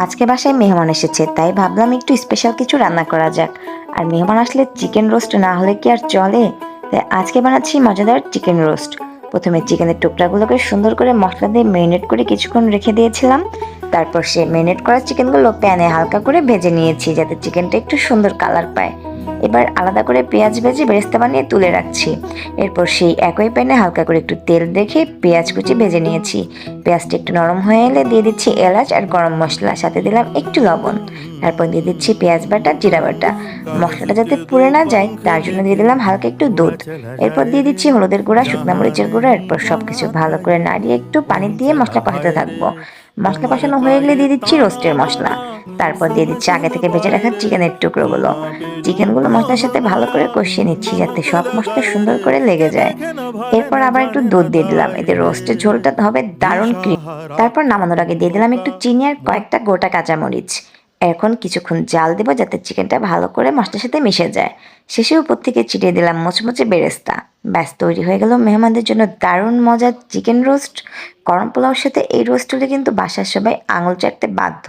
আজকে বাসায় মেহমান এসেছে, তাই ভাবলাম একটু স্পেশাল কিছু রান্না করা যাক। আর মেহমান আসলে চিকেন রোস্ট না হলে কি আর চলে? তাই আজকে বানাচ্ছি মজাদার চিকেন রোস্ট। প্রথমে চিকেনের টুকরাগুলোকে সুন্দর করে মশলা দিয়ে ম্যারিনেট করে কিছুক্ষণ রেখে দিয়েছিলাম। তারপর সে ম্যারিনেট করা চিকেনগুলো প্যানে হালকা করে ভেজে নিয়েছি, যাতে চিকেনটা একটু সুন্দর কালার পায়। এবার আলাদা করে পেঁয়াজ ভেজে বেরেস্তা বানিয়ে তুলে রাখছি। এরপর সেই একই প্যানে হালকা করে একটু তেল রেখে পেঁয়াজ কুচি ভেজে নিয়েছি। পেঁয়াজটা একটু নরম হয়ে এলে দিয়ে দিচ্ছি এলাচ আর গরম মশলা, সাথে দিলাম একটু লবণ। তারপর দিয়ে দিচ্ছি পেঁয়াজ বাটা, জিরা বাটা। মশলাটা যাতে পুড়ে না যায় তার জন্য দিয়ে দিলাম হালকা একটু দুধ। এরপর দিয়ে দিচ্ছি হলুদের গুঁড়া, শুকনো মরিচের গুঁড়া। এরপর সবকিছু ভালো করে নাড়িয়ে একটু পানি দিয়ে মশলা কষাতে থাকবো। মশলা কষানো হয়ে গেলে দিয়ে দিচ্ছি রোস্টের মশলা। তারপর দিয়ে দিচ্ছি আগে থেকে ভেজে রাখা চিকেনের টুকরোগুলো। চিকেনগুলো মশলার সাথে ভালো করে কষিয়ে নিচ্ছি, যাতে সব মশলা সুন্দর করে লেগে যায়। এরপর আবার একটু দুধ দিয়ে দিলাম, এতে রোস্টের ঝোলটা হবে দারুণ ক্রিম। তারপর নামানোর আগে দিয়ে দিলাম একটু চিনি আর কয়েকটা গোটা কাঁচামরিচ। এখন কিছুক্ষণ জাল দেবো, যাতে চিকেনটা ভালো করে মশলার সাথে মিশে যায়। শেষে উপর থেকে ছিটিয়ে দিলাম মুচমুচে বেরেস্তা। ব্যাস, তৈরি হয়ে গেল মেহমানদের জন্য দারুণ মজার চিকেন রোস্ট। গরম পোলাওর সাথে এই রোস্ট হলে কিন্তু বাসার সবাই আঙুল চাটতে বাধ্য।